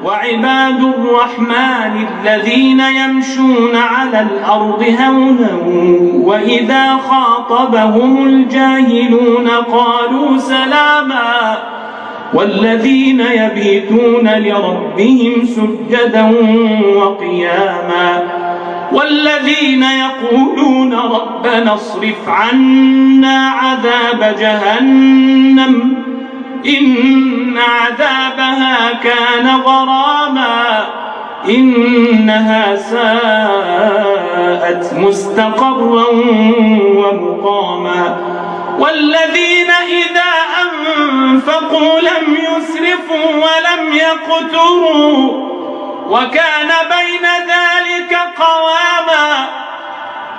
وعباد الرحمن الذين يمشون على الأرض هونا وإذا خاطبهم الجاهلون قالوا سلاما والذين يبيتون لربهم سجدا وقياما والذين يقولون ربنا اصرف عنا عذاب جهنم إن عذابها كان غراما إنها ساءت مستقرا ومقاما والذين إذا أنفقوا لم يسرفوا ولم يقتروا وكان بين ذلك قواما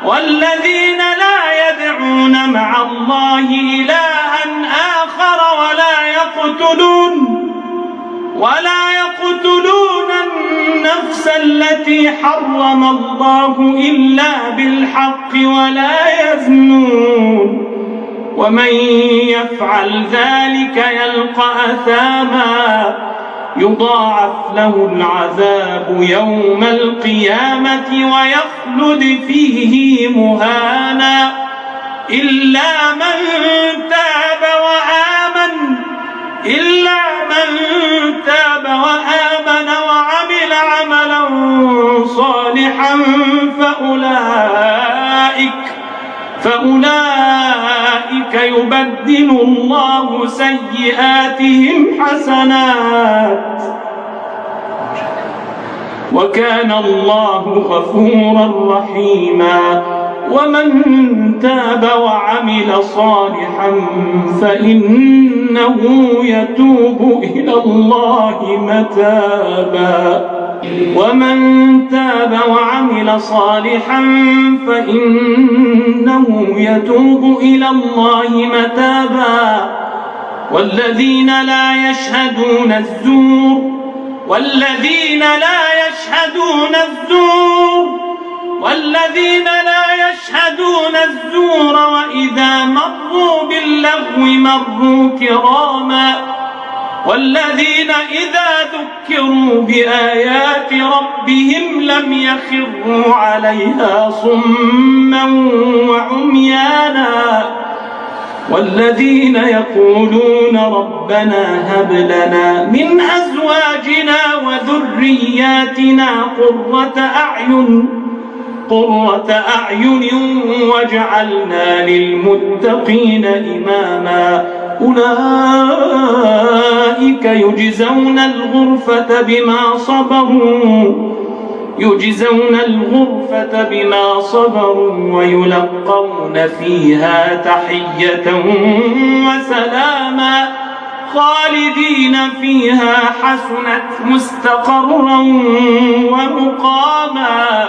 والذين لا يدعون مع الله إلها آخر ولا يقتلون النفس التي حرم الله إلا بالحق ولا يزنون ومن يفعل ذلك يلقى أثاما يضاعف له العذاب يوم القيامة ويخلد فيه مهانا إلا من تاب وعمل عملا صالحا فأولئك يبدل الله سيئاتهم حسنات وكان الله غفورا رحيما ومن تاب وعمل صالحا فإنه يتوب إلى الله متابا والذين لا يشهدون الزور وإذا مروا باللغو مروا كراما والذين إذا ذكروا بآيات ربهم لم يخروا عليها صما وعميانا والذين يقولون ربنا هب لنا من أزواجنا وذرياتنا قرة أعين واجعلنا للمتقين إماما أولئك يجزون الغرفة بما صبروا ويلقون فيها تحية وسلاما خالدين فيها حسنت مستقرا ومقاما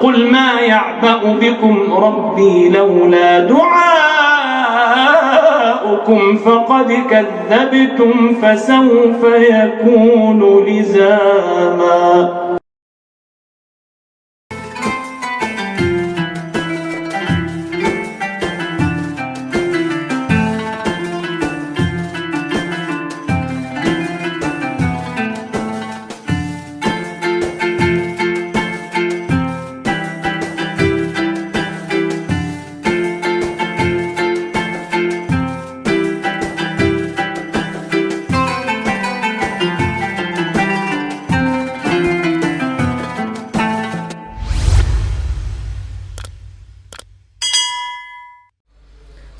قل ما يعبأ بكم ربي لولا دعاؤكم فقد كذبتم فسوف يكون لزاما.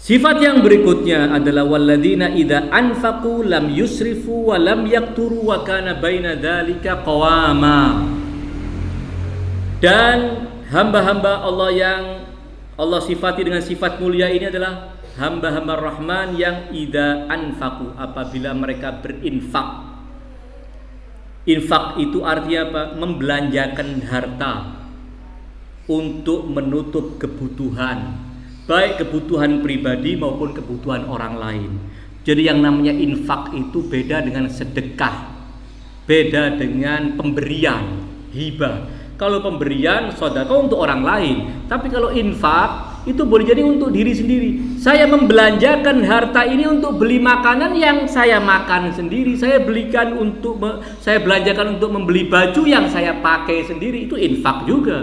Sifat yang berikutnya adalah walladzina idza anfaqu lam yusrifu wa lam yaqturu wa kana baina dzalika qawama. Dan hamba-hamba Allah yang Allah sifati dengan sifat mulia ini adalah hamba-hamba Rahman yang idza anfaqu, apabila mereka berinfak. Infak itu artinya apa? Membelanjakan harta untuk menutup kebutuhan, baik kebutuhan pribadi maupun kebutuhan orang lain. Jadi yang namanya infak itu beda dengan sedekah, beda dengan pemberian, hibah. Kalau pemberian sedekah untuk orang lain, tapi kalau infak itu boleh jadi untuk diri sendiri. Saya membelanjakan harta ini untuk beli makanan yang saya makan sendiri. Saya belanjakan untuk membeli baju yang saya pakai sendiri. Itu infak juga.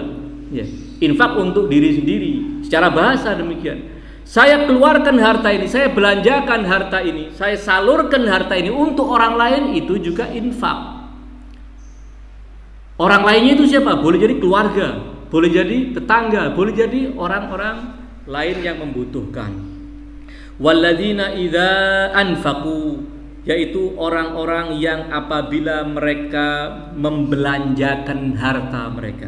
Ya, infak untuk diri sendiri. Secara bahasa demikian. Saya keluarkan harta ini, saya belanjakan harta ini, saya salurkan harta ini untuk orang lain, itu juga infak. Orang lainnya itu siapa? Boleh jadi keluarga, boleh jadi tetangga, boleh jadi orang-orang lain yang membutuhkan. Walladzina idza anfaqu, yaitu orang-orang yang apabila mereka membelanjakan harta mereka,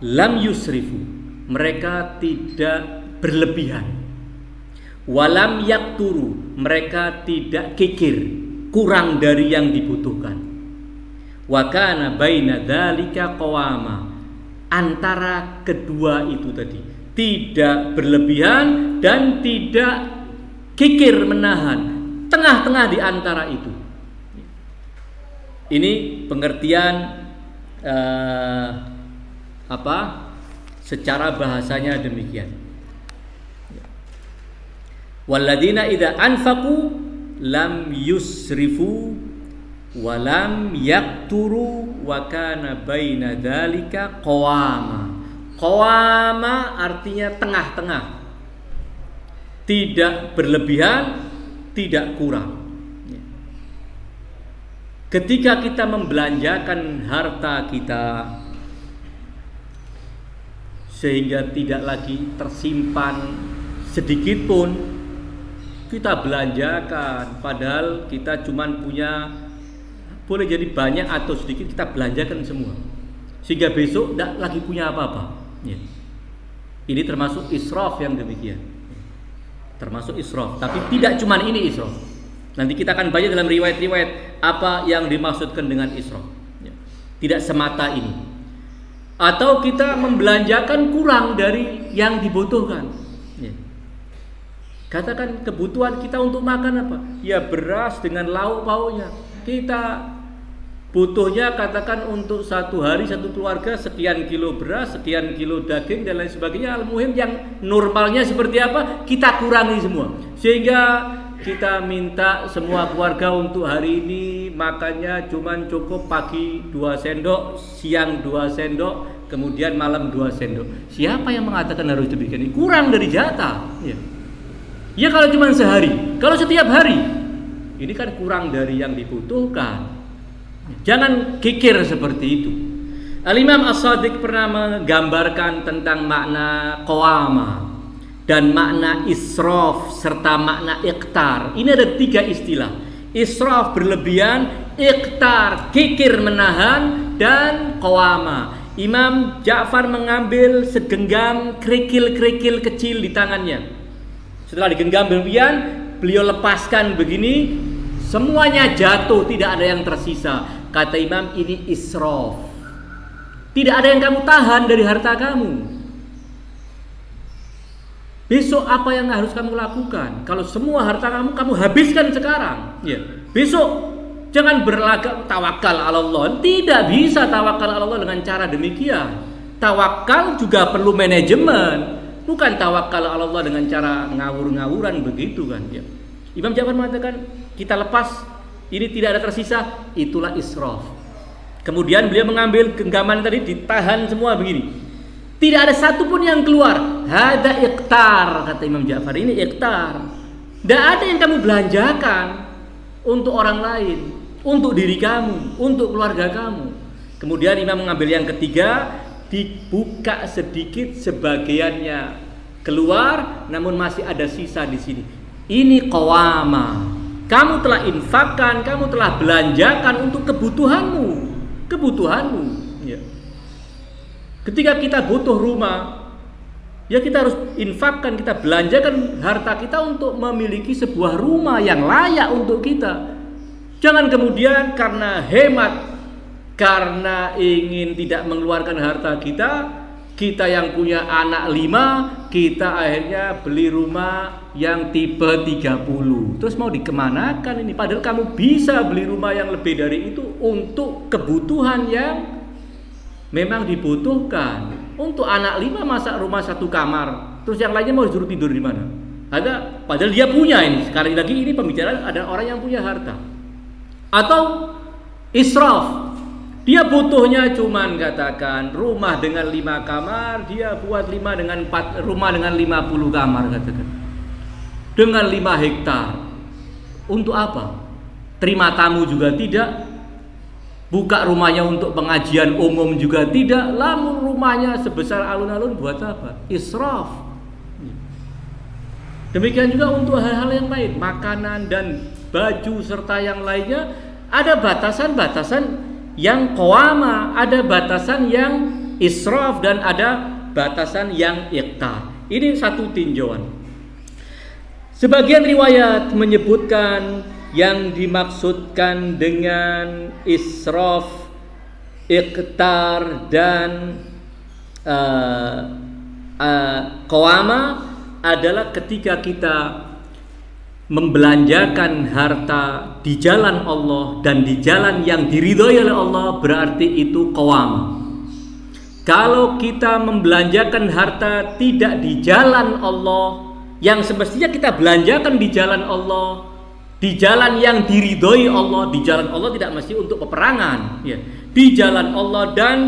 lam yusrifu, mereka tidak berlebihan, walam yakturu, mereka tidak kikir, kurang dari yang dibutuhkan. Wa kana baina dzalika qawama, antara kedua itu tadi, tidak berlebihan dan tidak kikir menahan, tengah-tengah di antara itu. Ini pengertian secara bahasanya demikian. Walladzina idza anfaqu lam yusrifu wa lam yakturu wa kana baina dzalika qawama. Qawama artinya tengah-tengah, tidak berlebihan, tidak kurang. Ketika kita membelanjakan harta kita sehingga tidak lagi tersimpan sedikit pun, kita belanjakan, padahal kita cuma punya, boleh jadi banyak atau sedikit, kita belanjakan semua sehingga besok tidak lagi punya apa-apa. Ya. Ini termasuk israf yang demikian, termasuk israf. Tapi tidak cuma ini israf. Nanti kita akan baca dalam riwayat-riwayat apa yang dimaksudkan dengan israf. Ya. Tidak semata ini. Atau kita membelanjakan kurang dari yang dibutuhkan. Ya. Katakan kebutuhan kita untuk makan apa? Ya beras dengan lauk pauknya. Kita butuhnya katakan untuk satu hari satu keluarga sekian kilo beras, sekian kilo daging dan lain sebagainya. Al-muhim yang normalnya seperti apa kita kurangi semua. Sehingga kita minta semua keluarga untuk hari ini makannya cuman cukup pagi 2 sendok, siang 2 sendok, kemudian malam 2 sendok. Siapa yang mengatakan harus demikian? Kurang dari jatah. Ya kalau cuma sehari, kalau setiap hari, ini kan kurang dari yang dibutuhkan. Jangan kikir seperti itu. Al-Imam As-Shadiq pernah menggambarkan tentang makna qawama dan makna israf serta makna iqtar. Ini ada 3 istilah. Israf berlebihan, iqtar kikir menahan, dan qawama. Imam Ja'far mengambil segenggam kerikil-kerikil kecil di tangannya. Setelah digenggam demikian, beliau lepaskan begini, semuanya jatuh, tidak ada yang tersisa. Kata Imam, ini israf. Tidak ada yang kamu tahan dari harta kamu. Besok apa yang harus kamu lakukan? Kalau semua harta kamu habiskan sekarang, ya. Besok jangan berlagak tawakal ala Allah. Tidak bisa tawakal ala Allah dengan cara demikian. Tawakal juga perlu manajemen. Bukan tawakal ala Allah dengan cara ngawur-ngawuran begitu kan ya. Imam Ja'far mengatakan kita lepas, ini tidak ada tersisa, itulah israf. Kemudian beliau mengambil genggaman tadi, ditahan semua begini. Tidak ada satupun yang keluar. Hada iqtar, kata Imam Ja'far, ini iqtar. Tidak ada yang kamu belanjakan untuk orang lain, untuk diri kamu, untuk keluarga kamu. Kemudian Imam mengambil yang ketiga, dibuka sedikit, sebagiannya keluar, namun masih ada sisa di sini. Ini qawama. Kamu telah infakkan, kamu telah belanjakan untuk kebutuhanmu. Ya. Ketika kita butuh rumah, ya kita harus infakkan, kita belanjakan harta kita untuk memiliki sebuah rumah yang layak untuk kita. Jangan kemudian karena hemat, karena ingin tidak mengeluarkan harta kita yang punya anak 5, kita akhirnya beli rumah yang tipe 30. Terus mau dikemanakan ini? Padahal kamu bisa beli rumah yang lebih dari itu untuk kebutuhan yang memang dibutuhkan. Untuk anak 5 masa rumah 1 kamar terus yang lainnya mau disuruh tidur di mana? Padahal dia punya ini. Sekali lagi ini pembicaraan ada orang yang punya harta. Atau israf. Dia butuhnya cuman katakan rumah dengan 5 kamar, dia buat rumah dengan 50 kamar katakan. Dengan 5 hektar. Untuk apa? Terima tamu juga tidak. Buka rumahnya untuk pengajian umum juga tidak. Lalu rumahnya sebesar alun-alun buat apa? Israf. Demikian juga untuk hal-hal yang lain, makanan dan baju serta yang lainnya, ada batasan-batasan yang qawama, ada batasan yang israf, dan ada batasan yang iqtar. Ini satu tinjauan. Sebagian riwayat menyebutkan yang dimaksudkan dengan israf, iqtar, dan qawama adalah ketika kita membelanjakan harta di jalan Allah dan di jalan yang diridhoi oleh Allah, berarti itu qawam. Kalau kita membelanjakan harta tidak di jalan Allah, yang semestinya kita belanjakan di jalan Allah, di jalan yang diridhoi Allah, di jalan Allah tidak mesti untuk peperangan, ya, di jalan Allah, dan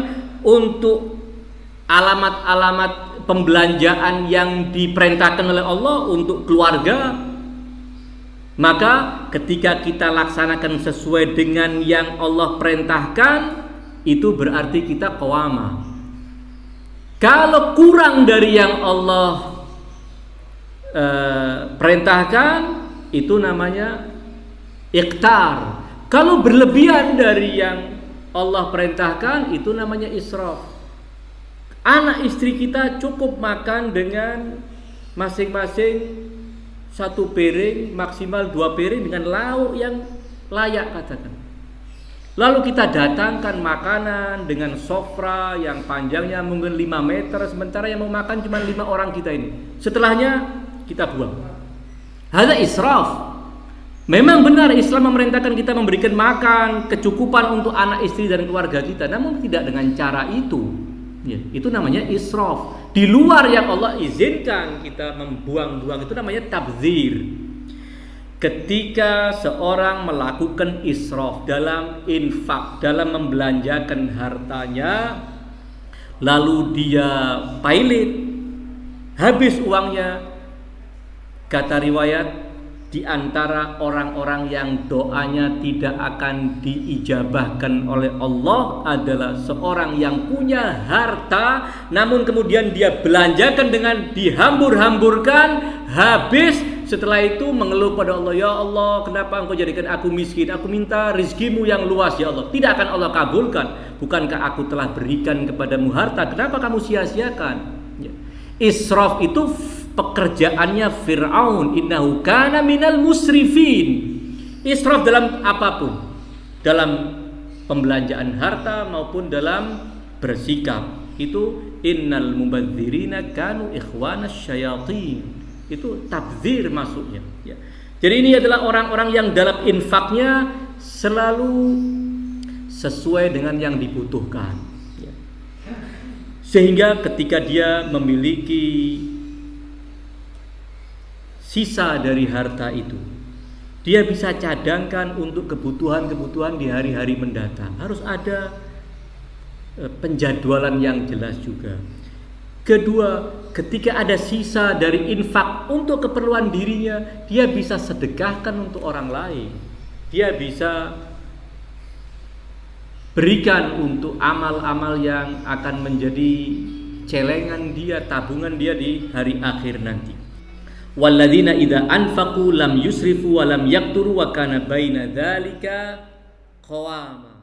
untuk alamat-alamat pembelanjaan yang diperintahkan oleh Allah untuk keluarga, maka ketika kita laksanakan sesuai dengan yang Allah perintahkan, itu berarti kita qawama. Kalau kurang dari yang Allah perintahkan, itu namanya iqtar. Kalau berlebihan dari yang Allah perintahkan, itu namanya israf. Anak istri kita cukup makan dengan masing-masing 1 piring, maksimal 2 piring dengan lauk yang layak katakan. Lalu kita datangkan makanan dengan sofra yang panjangnya mungkin 5 meter, sementara yang mau makan cuma 5 orang kita ini. Setelahnya kita buang. Hadza israf. Memang benar Islam memerintahkan kita memberikan makan kecukupan untuk anak istri dan keluarga kita, namun tidak dengan cara itu. Ya, itu namanya israf. Di luar yang Allah izinkan kita membuang-buang, itu namanya tabdzir. Ketika seorang melakukan israf dalam infak, dalam membelanjakan hartanya, lalu dia pailit, habis uangnya, kata riwayat, di antara orang-orang yang doanya tidak akan diijabahkan oleh Allah adalah seorang yang punya harta, namun kemudian dia belanjakan dengan dihambur-hamburkan, habis, setelah itu mengeluh pada Allah, ya Allah, kenapa engkau jadikan aku miskin? Aku minta rizkimu yang luas ya Allah. Tidak akan Allah kabulkan. Bukankah aku telah berikan kepadamu harta? Kenapa kamu sia-siakan? Ya. Israf itu pekerjaannya Fir'aun, innahu kana minal musrifin. Israf dalam apapun, dalam pembelanjaan harta maupun dalam bersikap, itu innal mubadzirina kanu ikhwanas syayatin. Itu tabdzir masuknya, ya. Jadi ini adalah orang-orang yang dalam infaknya selalu sesuai dengan yang dibutuhkan, ya. Sehingga ketika dia memiliki sisa dari harta itu, dia bisa cadangkan untuk kebutuhan-kebutuhan di hari-hari mendatang. Harus ada penjadwalan yang jelas juga. Kedua, ketika ada sisa dari infak untuk keperluan dirinya, dia bisa sedekahkan untuk orang lain. Dia bisa berikan untuk amal-amal yang akan menjadi celengan dia, tabungan dia di hari akhir nanti. Walladzina idza anfaqu lam yusrifu wa lam yaqturu wa kana baina dzalika qawama.